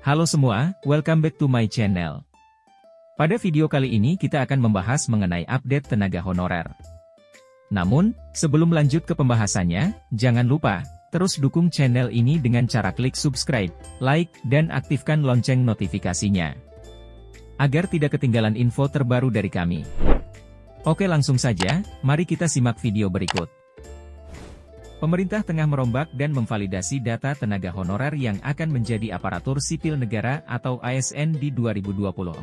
Halo semua, welcome back to my channel. Pada video kali ini kita akan membahas mengenai update tenaga honorer. Namun, sebelum lanjut ke pembahasannya, jangan lupa, terus dukung channel ini dengan cara klik subscribe, like, dan aktifkan lonceng notifikasinya. Agar tidak ketinggalan info terbaru dari kami. Oke langsung saja, mari kita simak video berikut. Pemerintah tengah merombak dan memvalidasi data tenaga honorer yang akan menjadi aparatur sipil negara atau ASN di 2024.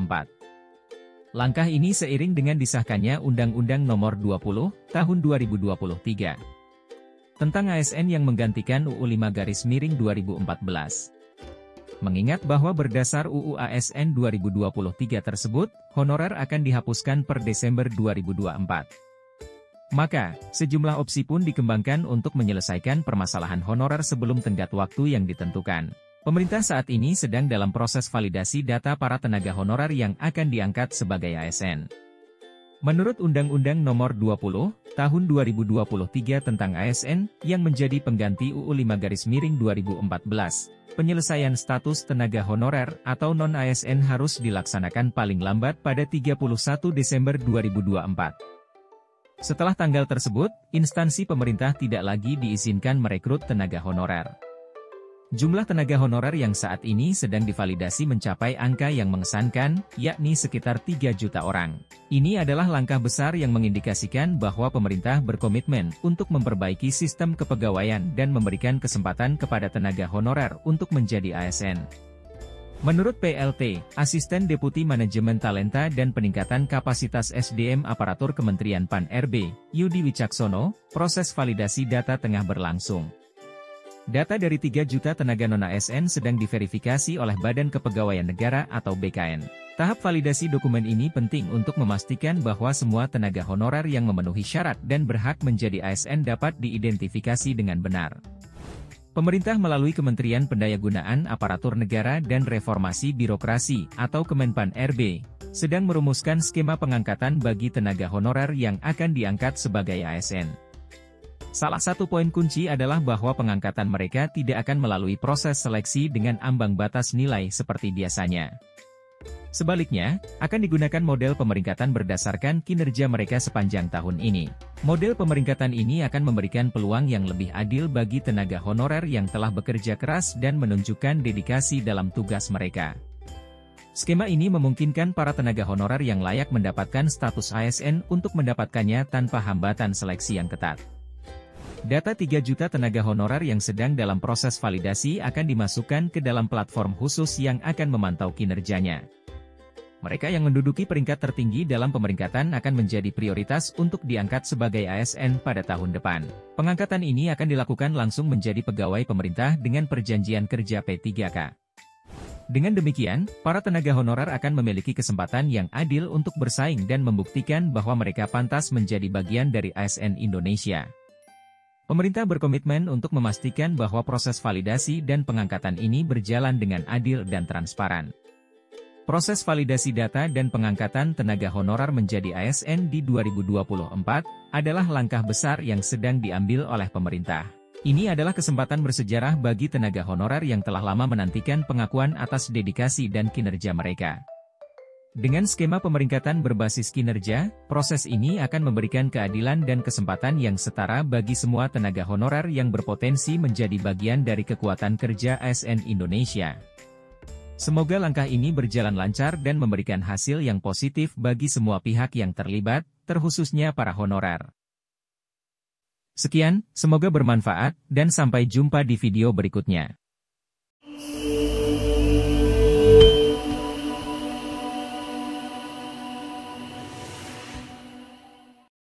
Langkah ini seiring dengan disahkannya Undang-Undang Nomor 20, Tahun 2023. Tentang ASN yang menggantikan UU 5-2014. Mengingat bahwa berdasar UU ASN 2023 tersebut, honorer akan dihapuskan per Desember 2024. Maka, sejumlah opsi pun dikembangkan untuk menyelesaikan permasalahan honorer sebelum tenggat waktu yang ditentukan. Pemerintah saat ini sedang dalam proses validasi data para tenaga honorer yang akan diangkat sebagai ASN. Menurut Undang-Undang Nomor 20, Tahun 2023 tentang ASN, yang menjadi pengganti UU 5-2014, penyelesaian status tenaga honorer atau non-ASN harus dilaksanakan paling lambat pada 31 Desember 2024. Setelah tanggal tersebut, instansi pemerintah tidak lagi diizinkan merekrut tenaga honorer. Jumlah tenaga honorer yang saat ini sedang divalidasi mencapai angka yang mengesankan, yakni sekitar 3 juta orang. Ini adalah langkah besar yang mengindikasikan bahwa pemerintah berkomitmen untuk memperbaiki sistem kepegawaian dan memberikan kesempatan kepada tenaga honorer untuk menjadi ASN. Menurut PLT, Asisten Deputi Manajemen Talenta dan Peningkatan Kapasitas SDM Aparatur Kementerian PAN-RB, Yudi Wicaksono, proses validasi data tengah berlangsung. Data dari 3 juta tenaga non-ASN sedang diverifikasi oleh Badan Kepegawaian Negara atau BKN. Tahap validasi dokumen ini penting untuk memastikan bahwa semua tenaga honorer yang memenuhi syarat dan berhak menjadi ASN dapat diidentifikasi dengan benar. Pemerintah melalui Kementerian Pendayagunaan Aparatur Negara dan Reformasi Birokrasi atau Kemenpan-RB, sedang merumuskan skema pengangkatan bagi tenaga honorer yang akan diangkat sebagai ASN. Salah satu poin kunci adalah bahwa pengangkatan mereka tidak akan melalui proses seleksi dengan ambang batas nilai seperti biasanya. Sebaliknya, akan digunakan model pemeringkatan berdasarkan kinerja mereka sepanjang tahun ini. Model pemeringkatan ini akan memberikan peluang yang lebih adil bagi tenaga honorer yang telah bekerja keras dan menunjukkan dedikasi dalam tugas mereka. Skema ini memungkinkan para tenaga honorer yang layak mendapatkan status ASN untuk mendapatkannya tanpa hambatan seleksi yang ketat. Data 3 juta tenaga honorer yang sedang dalam proses validasi akan dimasukkan ke dalam platform khusus yang akan memantau kinerjanya. Mereka yang menduduki peringkat tertinggi dalam pemeringkatan akan menjadi prioritas untuk diangkat sebagai ASN pada tahun depan. Pengangkatan ini akan dilakukan langsung menjadi pegawai pemerintah dengan perjanjian kerja P3K. Dengan demikian, para tenaga honorer akan memiliki kesempatan yang adil untuk bersaing dan membuktikan bahwa mereka pantas menjadi bagian dari ASN Indonesia. Pemerintah berkomitmen untuk memastikan bahwa proses validasi dan pengangkatan ini berjalan dengan adil dan transparan. Proses validasi data dan pengangkatan tenaga honorer menjadi ASN di 2024 adalah langkah besar yang sedang diambil oleh pemerintah. Ini adalah kesempatan bersejarah bagi tenaga honorer yang telah lama menantikan pengakuan atas dedikasi dan kinerja mereka. Dengan skema pemeringkatan berbasis kinerja, proses ini akan memberikan keadilan dan kesempatan yang setara bagi semua tenaga honorer yang berpotensi menjadi bagian dari kekuatan kerja ASN Indonesia. Semoga langkah ini berjalan lancar dan memberikan hasil yang positif bagi semua pihak yang terlibat, terkhususnya para honorer. Sekian, semoga bermanfaat, dan sampai jumpa di video berikutnya.